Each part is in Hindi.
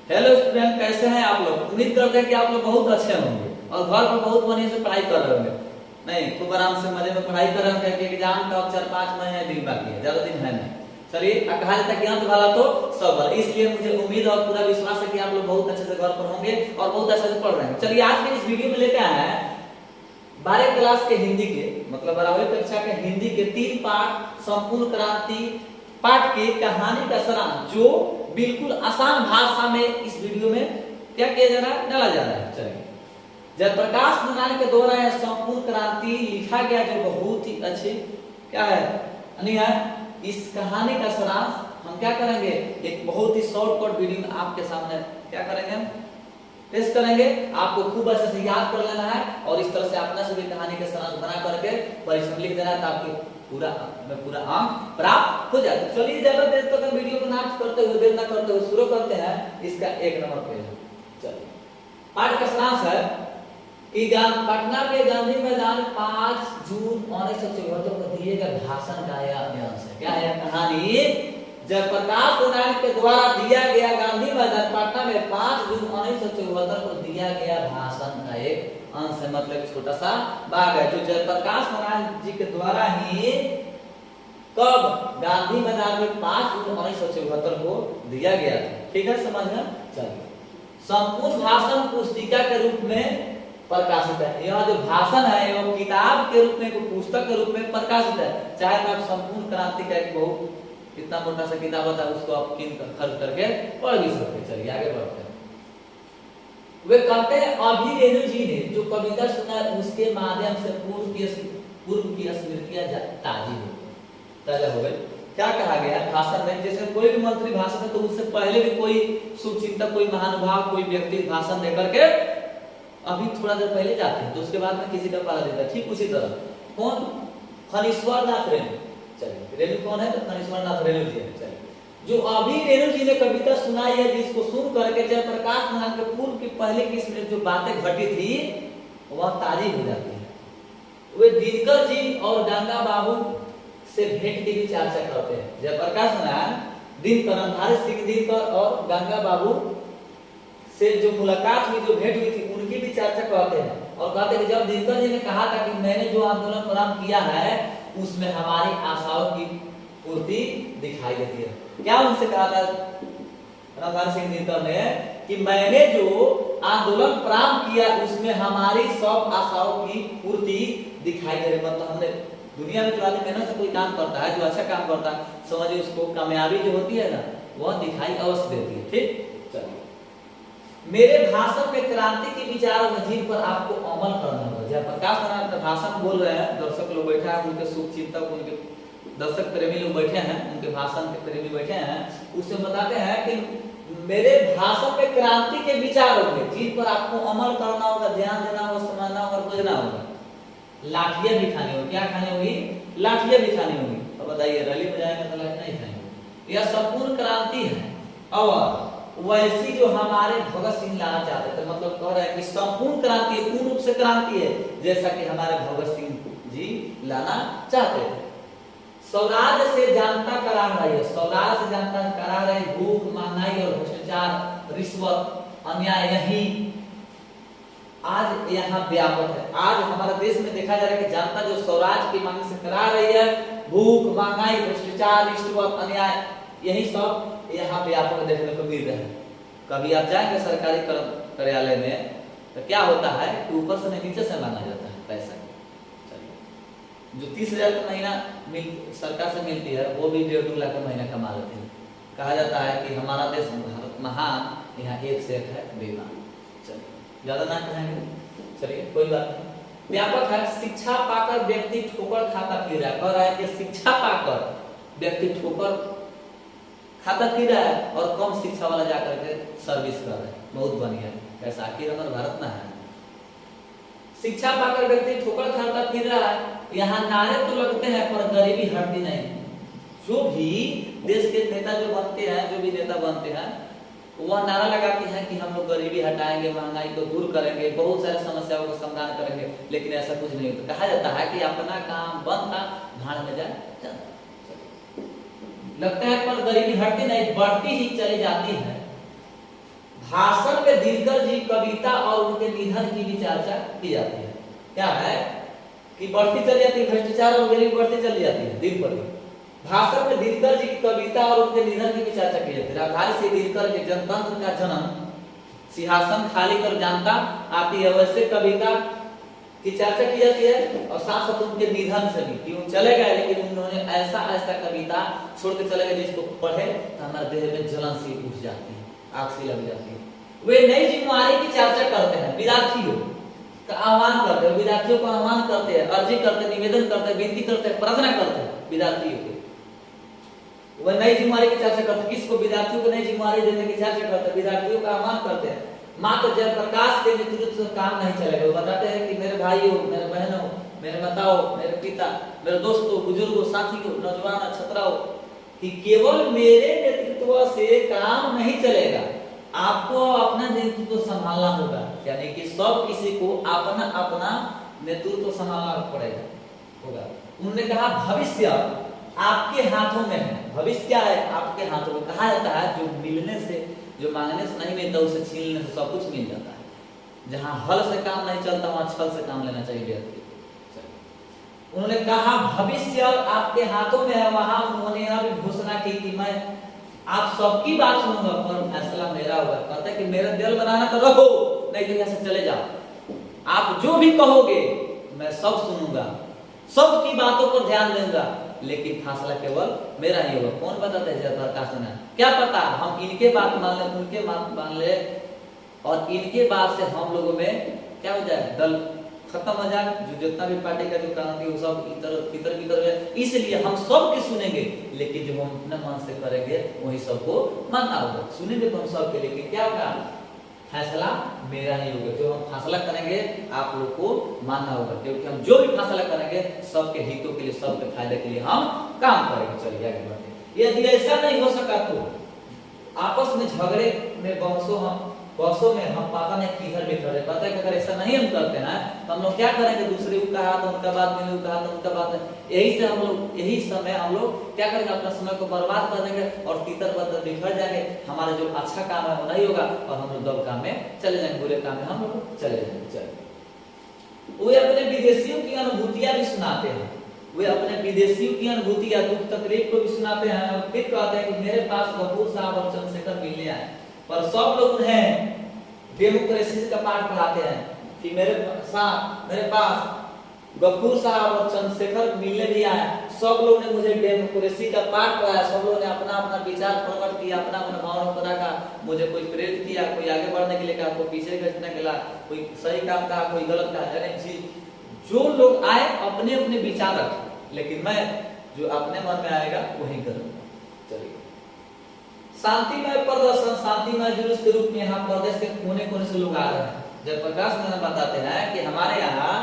हेलो स्टूडेंट, कैसे हैं आप लोग। उम्मीद करते हैं कि आप लोग बहुत अच्छे होंगे और घर पर बहुत बढ़िया से पढ़ाई कर रहे होंगे। नहीं, खूब आराम से मजे में पढ़ाई कर रहे होंगे कि एग्जाम का 4-5 महीने दिन बाकी है, ज्यादा दिन है नहीं। चलिए, कहा जाता है कि अंत भला तो सब भला, इसलिए मुझे उम्मीद और पूरा विश्वास है कि आप लोग बहुत अच्छे से घर पर होंगे और बहुत अच्छे से पढ़ रहे हैं। चलिए, आज के इस वीडियो में लेके आए हैं 12 क्लास के हिंदी के, मतलब 12वीं कक्षा के हिंदी के 3 पाठ संपूर्ण क्रांति पाठ की कहानी का सारांश, जो बिल्कुल आसान भाषा में इस वीडियो में क्या किया जा रहा है, डाला जा रहा है। चलिए, जयप्रकाश नारायण के द्वारा यह संपूर्ण क्रांति लिखा गया, जो बहुत ही अच्छी क्या है इस कहानी का सारांश हम क्या करेंगे, एक बहुत ही शॉर्टकट वीडियो में आपके सामने क्या करेंगे, हम टेस्ट करेंगे। आपको खूब अच्छे से याद कर लेना है और इस तरह से अपना से भी कहानी के सारांश बना करके परीक्षा में लिख देना है, ताकि पूरा अंक प्राप्त हो जाए। तो चलिए, ज्यादा देर तक वीडियो को ना करते हुए देर ना करते हुए शुरू करते हैं इसका 1 नंबर पेज। चलिए, पाठ का सारांश है कि पटना के गांधी मैदान 5 जून 1974 को दिए गए भाषण का यह अंश है। क्या है कहानी, जयप्रकाश नारायण के द्वारा दिया गया गांधी मैदान पटना में 5 जून 1974 को दिया गया भाषण का एक अंश है, मतलब छोटा सा भाग है, जो जयप्रकाश नारायण जी के द्वारा ही कब गांधी मैदान में 5 जून 1974 को दिया गया था। ठीक है, समझना। चलिए, संपूर्ण भाषण पुस्तिका के रूप में प्रकाशित है। यह जो भाषण है वो किताब के रूप में, पुस्तक के रूप में प्रकाशित है। चाहे आप संपूर्ण क्रांति का एक बहुत इतना मोटा सा किताब होता है, उसको आप खरीद करके पढ़ भी सकते। चलिए, आगे बढ़ते हैं। वे कहते हैं, अभी रेणु जी ने जो कविता सुना उसके माध्यम से पूर्व की स्मृतियां ताजा हो गई। क्या कहा गया भाषण में, जैसे कोई भी मंत्री भाषण में, तो उससे पहले भी कोई शुभचिंतक, कोई महानुभाव, कोई व्यक्ति भाषण देकर के अभी थोड़ा देर पहले जाते हैं, तो उसके बाद में किसी का पाला देता है। ठीक उसी तरह कौन, फणीश्वर नाथ रेणु। चलिए, रेणु कौन है, तो फणीश्वर नाथ रेणु जी है। चलिए, जो अभी रेणु जी ने कविता सुनाई है, जिसको सुन करके जयप्रकाश नारायण के पूर्व की पहले की इसमें जो बातें घटी थी वह ताजी हो जाती है। वे दिनकर जी और गंगा बाबू से भेंट की भी चर्चा करते हैं। जयप्रकाश नारायण दिनकर, अंधारी सिंह दिनकर और गंगा बाबू से जो मुलाकात हुई, जो भेंट हुई थी, उनकी भी चर्चा करते हैं और कहते हैं कि जब दिनकर जी ने कहा था कि मैंने जो आंदोलन प्रारंभ किया है उसमें हमारी आशाओं की पूर्ति दिखाई देती है। क्या उनसे कहा था अंधारी सिंह दिनकर ने कि मैंने जो आंदोलन प्रारंभ किया उसमें हमारी सब आशाओं की पूर्ति दिखाई दे रही। मतलब हमने दुनिया में जो आदमी मेहनत से कोई काम करता है, जो अच्छा काम करता है, समझिए उसको कामयाबी जो होती है ना, वह दिखाई अवश्य देती है। ठीक, चलिए, मेरे भाषण में क्रांति के विचारों में जिन पर आपको अमल करना होगा। जयप्रकाश नारायण का भाषण बोल रहे हैं, दर्शक लोग बैठे हैं, उनके शुभचिंतक, उनके दर्शक प्रेमी लोग बैठे हैं, उनके भाषण के प्रेमी बैठे हैं, उससे बताते हैं कि मेरे भाषण में क्रांति के विचारों में जिन पर आपको अमल करना होगा, ध्यान देना होगा, समझना होगा, बुझना होगा, लाठियां भी खानी होगी। क्या खानी होगी, लाठियां भी खानी होगी। अब बताइए, रैली में जाएंगे तो लाठी नहीं खाएंगे। यह संपूर्ण क्रांति है और वैसी जो हमारे भगत सिंह लाना चाहते थे, मतलब कह रहे हैं कि संपूर्ण क्रांति पूर्ण रूप से क्रांति है, जैसा कि हमारे भगत सिंह जी लाना चाहते थे। स्वराज से जनता करा रही है, स्वराज से जनता करा रही, भूख, महंगाई और भ्रष्टाचार, रिश्वत, अन्याय यही आज यहाँ व्यापक है। आज हमारे देश में देखा जा रहा है कि जनता जो स्वराज की मांग से करा रही है, भूख, महंगाई, भ्रष्टाचार, रिश्वत, अन्याय, यही सब यहाँ व्यापक देखने को मिल रहा है। कभी आप जाएंगे सरकारी कार्यालय में तो क्या होता है कि ऊपर से नीचे से मांगा जाता है पैसा। जो 30,000 का महीना सरकार से मिलती है, वो भी 1.5-2 लाख का महीना कमा लेते हैं। कहा जाता है कि हमारा देश भारत महान, यहाँ एक से एक है बेईमान। चलिए, ज्यादा ना कहेंगे, चलिए कोई बात नहीं। व्यापक है, शिक्षा पाकर व्यक्ति ठोकर खाता फिर रहा है। कह रहा है कि शिक्षा पाकर व्यक्ति ठोकर खाता फिर रहा है और कम शिक्षा वाला जाकर के सर्विस कर रहा है। बहुत बढ़िया, कैसा आखिर हमारा भारत ना है। शिक्षा पाकर व्यक्ति ठोकर खाता फिर रहा है। यहाँ नारे तो लगते हैं पर गरीबी हटती नहीं। जो भी देश के नेता जो बनते हैं, जो भी नेता बनते हैं, वह नारा लगाते हैं कि हम लोग गरीबी हटाएंगे, महंगाई को दूर करेंगे, बहुत सारी समस्याओं का समाधान करेंगे, लेकिन ऐसा कुछ नहीं होता। कहा जाता है कि अपना काम बनता भाड़ में जाए, लगता है पर गरीबी हटती नहीं, बढ़ती ही चली जाती है। भाषण में दिनकर जी कविता और उनके निधन की भी चर्चा की जाती है। क्या है कि बढ़ती चली जाती है, भ्रष्टाचार वगैरह बढ़ती चली जाती है दिन पर दिन। भाषण में दिनकर जी की कविता और उनके निधन की भी चर्चा की जाती है। राजधानी से दिनकर के जनतंत्र का जन्म, सिंहासन खाली कर जनता आती है, वैसे कविता की चर्चा की जाती है। और साथ साथ उनके निधन से भी, क्यों चले गए लेकिन उन्होंने ऐसा ऐसा कविता छोड़ के चले गए जिसको पढ़े तो हमारे देह में जलन सी उठ जाती है, आग सी लग जाती है। वे नई जिम्मेवारी की चर्चा करते हैं, विद्यार्थियों का आह्वान करते हैं, विद्यार्थियों को आह्वान करते हैं, अर्जी करते हैं, निवेदन करते हैं, विनती करते हैं, प्रार्थना करते हैं विद्यार्थियों को। वह नई जिम्मेवारी की चर्चा करते हैं, किसको? विद्यार्थियों को नई जिम्मेवारी देने की चर्चा करते हैं, विद्यार्थियों का आह्वान करते हैं। मात्र जयप्रकाश के नेतृत्व से काम नहीं चलेगा। वो बताते हैं कि मेरे भाइयों, मेरे बहनों, मेरे माताओं, मेरे पिता, मेरे दोस्तों, बुजुर्गों, साथियों, नौजवान, छात्राओं, कि केवल मेरे नेतृत्व से काम नहीं चलेगा, आपको अपना नेतृत्व संभालना होगा। यानी कि सब किसी को अपना अपना नेतृत्व संभालना पड़ेगा होगा। उन्होंने कहा भविष्य आपके हाथों में है। भविष्य क्या है? आपके हाथों में। कहा जाता है जो मिलने से, जो मांगने से नहीं मिलता उसे छीनने से सब कुछ मिल जाता है। जहां हल से काम नहीं चलता वहां छल से काम लेना चाहिए व्यक्ति। उन्होंने कहा भविष्य आपके हाथों में है। वहां उन्होंने यह भी घोषणा की कि मैं आप सबकी बात सुनूंगा पर फैसला मेरा होगा। कहता है कि मेरा दिल बनाना तो रखो, नहीं तो यहाँ से चले जाओ। आप जो भी कहोगे मैं सब सुनूंगा, सबकी बातों पर ध्यान दूंगा, लेकिन फैसला केवल मेरा ही होगा। कौन बताता है जयप्रकाश नारायण? क्या पता हम इनके बात मान ले, उनके बात मान ले और इनके बात से हम लोगों में क्या हो जाए, दल खत्म हो जाए, जो जितना भी पार्टी का जो क्रांति वो सब इतर बितर है। इसलिए हम सब की सुनेंगे, लेकिन जो हम अपने मन से करेंगे वही सबको मानना होगा। सुनेंगे तो हम सबके, लेकिन क्या होगा? फैसला मेरा ही होगा। जो हम फैसला करेंगे आप लोग को मानना होगा, क्योंकि हम जो भी फैसला करेंगे सबके हितों के लिए, सबके फायदे के लिए हम काम करेंगे। चलिए आगे बढ़ते। यदि ऐसा नहीं हो सका तो आपस में झगड़े में बहसों में हम पता नहीं किधर भी खड़े। पता है कि अगर ऐसा नहीं हम करते हैं तो हम लोग क्या करेंगे? दूसरे को कहा तो उनका बात नहीं, कहा तो उनका बात नहीं। यही समय हम लोग क्या करेंगे? अपना समय को बर्बाद कर देंगे और तीतर बतर बिखर जाएंगे। हमारा जो अच्छा काम है वो नहीं होगा और हम लोग दब काम में चले जाएंगे, बुरे काम में हम लोग चले जाएंगे। वे अपने विदेशियों की अनुभूतियां भी सुनाते हैं। वे अपने विदेशियों की अनुभूतियां, दुख तकलीफ को भी सुनाते हैं और फिर कहते हैं कि मेरे पास गफूर साहब और चंद्रशेखर मिलने आए, पर सब लोग उन्हें डेमोक्रेसी का पाठ पढ़ाते हैं कि मेरे पास गफूर साहब और चंद्रशेखर मिलने भी आए। सब लोग ने मुझे डेमोक्रेसी का पाठ पढ़ाया, सब लोगों ने अपना अपना विचार प्रकट किया, अपना अपना भावना पता का, मुझे कोई प्रेरित किया, कोई आगे बढ़ने के लिए कहा, कोई पीछे घटने के लिए, कोई सही काम कहा, कोई गलत कहा। यानी जो लोग आए अपने अपने विचार रखे, लेकिन मैं जो अपने मन में आएगा वही करूंगा। चलिए, शांतिमय प्रदर्शन, शांतिमय जुलूस के रूप में यहाँ प्रदेश के कोने कोने से लोग आ रहे हैं। जयप्रकाश नारायण बताते हैं कि हमारे यहाँ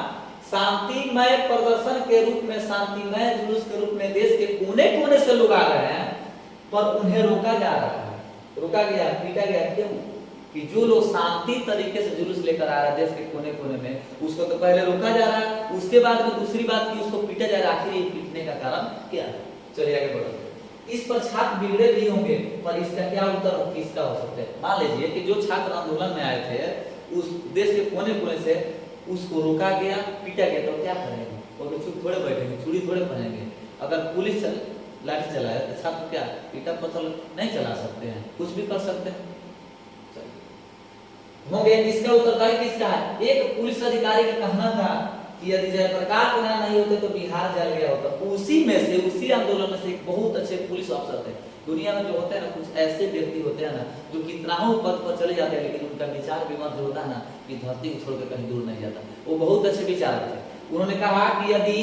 शांतिमय प्रदर्शन के रूप में, शांतिमय जुलूस के रूप में देश के कोने कोने से लोग आ रहे हैं, पर उन्हें रोका जा रहा है, रोका गया, पीटा गया। क्यों? कि जो लोग शांति तरीके से जुलूस लेकर आ रहे हैं देश के कोने कोने में, उसको तो पहले रोका जा रहा है, उसके बाद में दूसरी बात की उसको पीटा जा रहा है। आखिर पीटने का कारण क्या है? चलिए आगे बढ़ते। इस पर छात्र बिगड़े भी होंगे, पर इसका क्या उत्तर किसका हो सकता है? मान लीजिए कि जो छात्र आंदोलन में आए थे उस देश के कोने कोने से, उसको रोका गया, पीटा गया, तो क्या करेंगे? वो तो चुप थोड़े बैठेंगे, चूड़ी थोड़े पहनेंगे। अगर पुलिस लाठी चलाए तो छात्र क्या ईटा पत्थर नहीं चला सकते हैं, कुछ भी कर सकते हैं होंगे। इसका उत्तरदायी किसका है? एक पुलिस अधिकारी का कहना था कि यदि जयप्रकाश नारायण नहीं होते तो बिहार जल गया होता। उसी में से, उसी आंदोलन में से एक बहुत अच्छे पुलिस अफसर थे। दुनिया में जो होते हैं ना, कुछ ऐसे व्यक्ति होते हैं ना जो कितना हो पद पर चले जाते हैं, लेकिन उनका विचार विमर्श जो होता है ना कि धरती को छोड़कर कहीं दूर नहीं जाता। वो बहुत अच्छे विचार थे। उन्होंने कहा कि यदि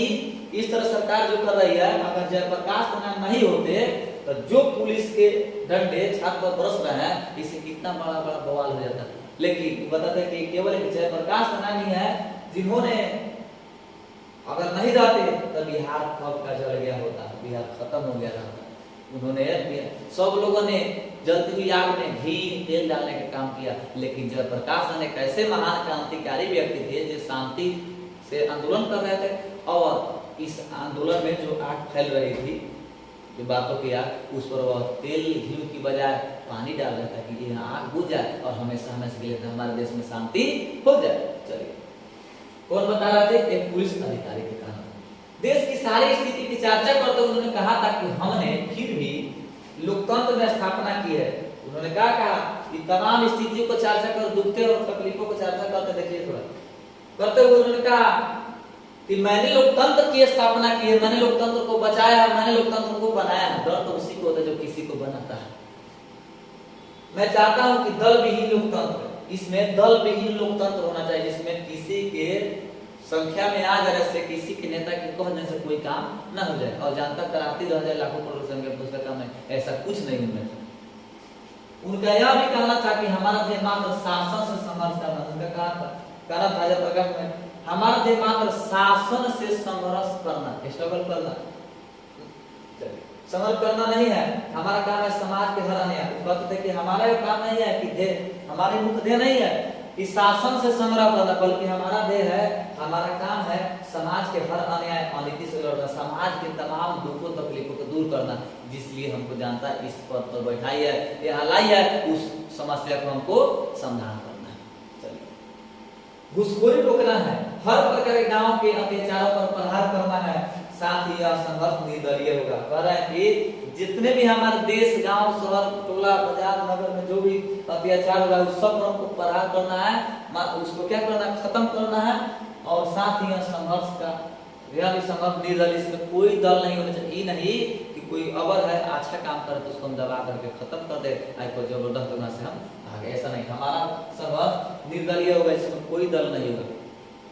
इस तरह सरकार जो कर रही है, अगर जयप्रकाश नारायण नहीं होते तो जो पुलिस के डंडे छात्र पर बरस रहे हैं, इससे कितना बड़ा बड़ा बवाल हो जाता है। लेकिन बताते हैं कि केवल एक जयप्रकाश नारायण ही है जिन्होंने, अगर नहीं रहते तो बिहार कब का जल गया होता, बिहार खत्म हो गया था। उन्होंने सब लोगों ने जलती हुई आग में घी तेल डालने का काम किया, लेकिन जयप्रकाश नारायण एक ऐसे महान क्रांतिकारी व्यक्ति थे जो शांति से आंदोलन कर रहे थे, और इस आंदोलन में जो आग फैल रही थी, जो बातों की आग, उस पर वह तेल घी की बजाय पानी डाल रहे हैं ताकि ये आग बुझ जाए और हमेशा हमेशा के लिए हमारे देश में शांति हो जाए। चलिए, कौन बता रहे थे? एक पुलिस अधिकारी के कारण देश की सारी स्थिति की चर्चा करते हुए उन्होंने कहा था कि हमने फिर भी लोकतंत्र में स्थापना की है। उन्होंने क्या कहा कि तमाम स्थितियों को चर्चा कर, दुखते और तकलीफों को चर्चा करते, देखिए थोड़ा करते हुए उन्होंने कहा कि मैंने लोकतंत्र की स्थापना की है, मैंने लोकतंत्र को बचाया है, मैंने लोकतंत्र को बनाया है। डर तो उसी को होता है जो किसी को बनाता है। मैं चाहता हूं कि दल विहीन लोकतंत्र, इसमें दल विहीन लोकतंत्र होना चाहिए जिसमें किसी के संख्या में आ जाने से, किसी के नेता के कहने से कोई काम न हो जाए और जनता कराती रह जाए लाखों करोड़ संख्या पुस्तक में, ऐसा कुछ नहीं उनमें। उनका यह भी कहना था कि हमारा ध्येय मात्र शासन से संघर्ष करना। उनका कहना था जयप्रकाश में, हमारा ध्येय मात्र शासन से संघर्ष करना, स्ट्रगल करना, संघर्ष करना नहीं है। हमारा काम है समाज के हर अन्याय। कहते थे कि हमारा ये काम नहीं है कि हमारे मुख्य ध्येय नहीं है कि शासन से संग्राम करना, बल्कि हमारा ध्येय है, हमारा काम है समाज के हर अन्याय अनीति से लड़ना, समाज के तमाम दुखों तकलीफों को दूर करना। जिसलिए हमको जानता है इस पद पर बैठाई है, यहाँ लाई है, उस समस्या को हमको समाधान करना है। चलिए, घुसखोरी रोकना है, हर प्रकार के गांव के अत्याचारों पर प्रहार करना है, साथ ही यह संघर्ष निर्दलीय होगा। कह रहे हैं कि जितने भी हमारे देश, गांव, शहर, टोला, बाजार, नगर में जो भी अत्याचार हो रहा है उस सब पर हमको प्रहार करना है, उसको क्या करना है? खत्म करना है। और साथ ही यह संघर्ष का भी संघर्ष निर्दलीय, इसमें कोई दल नहीं होना चाहिए। ये नहीं कि कोई अवर है अच्छा काम करे तो उसको हम दबा करके खत्म कर दे, आई को जबरदस्त होना से हम आगे, ऐसा नहीं। हमारा संघर्ष निर्दलीय होगा, इसमें कोई दल नहीं होगा।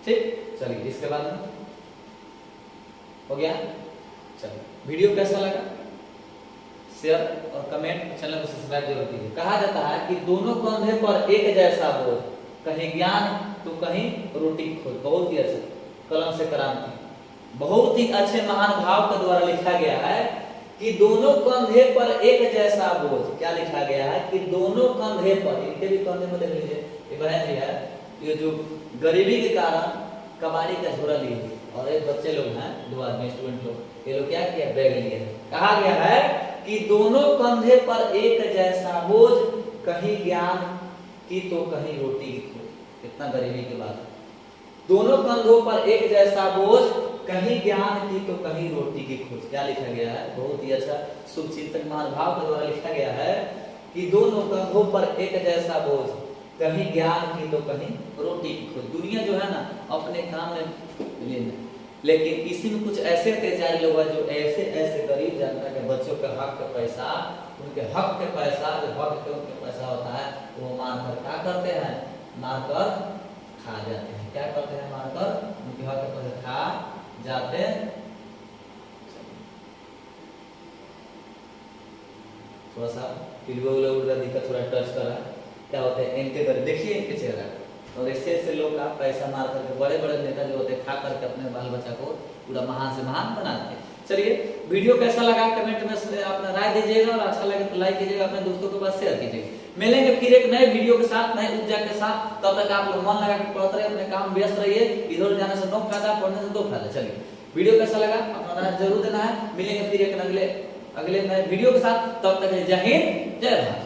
ठीक, चलिए इसके बाद में हो गया। चलिए, वीडियो कैसा लगा? शेयर और कमेंट, चैनल को सब्सक्राइब जरूर कीजिए। कहा जाता है कि दोनों कंधे पर एक जैसा बोझ, कहीं ज्ञान तो कहीं रोटी खोज। बहुत ही अच्छा, कलम से क्रांति, बहुत ही अच्छे महान भाव के द्वारा लिखा गया है कि दोनों कंधे पर एक जैसा बोझ। क्या लिखा गया है? कि दोनों कंधे पर, इनके भी कंधे में देख लीजिए, ये बहन जी है, ये जो गरीबी के कारण कबाड़ी का झोरा लिए और एक बच्चे लोग हैं, 2 आदमी स्टूडेंट लोग, ये लोग क्या किया? बैग लिए। कहा गया है कि दोनों कंधे पर एक जैसा बोझ, कहीं ज्ञान की तो कहीं रोटी की खोज। कितना गरीबी की बात है। दोनों कंधों पर एक जैसा बोझ, कहीं ज्ञान की तो कहीं रोटी की खोज। क्या लिखा गया है? बहुत ही अच्छा शुभचिंतक महान भाव के द्वारा लिखा गया है कि दोनों कंधों पर एक जैसा बोझ, कहीं ज्ञान की तो कहीं रोटी की खोज। दुनिया जो है ना अपने काम में लेना, लेकिन इसी में कुछ ऐसे अत्याचारी लोग हैं जो ऐसे ऐसे गरीब जनता के बच्चों के हक का पैसा, उनके हक के पैसा, जो हक के उनके पैसा होता है, वो मारकर क्या करते हैं? मारकर खा जाते हैं। क्या करते हैं? मारकर उनके हक के पैसा खा जाते हैं। थोड़ा सा दिक्कत, थोड़ा टच कर रहा है। क्या होते हैं? इनके घर देखिए, इनके चेहरा, और ऐसे लोग का पैसा मार करके बड़े बड़े नेता जो होते हैं खा करके अपने बाल बच्चा को पूरा महान से महान बनाते हैं। चलिए, वीडियो कैसा लगा कमेंट में अपना राय दीजिएगा और अच्छा लगे तो लाइक कीजिएगा, अपने दोस्तों के पास शेयर कीजिएगा। मिलेंगे फिर एक नए वीडियो के साथ, नए ऊर्जा के साथ। तब तक आप लोग मन लगा के पढ़ते रहिए, अपने काम व्यस्त रहिए। इधर जाने से 9 फायदा, पढ़ने से 2 फायदा। चलिए, वीडियो कैसा लगा अपना राय जरूर देना है। मिलेंगे फिर एक अगले नए वीडियो के साथ। तब तक जय हिंद, जय भारत।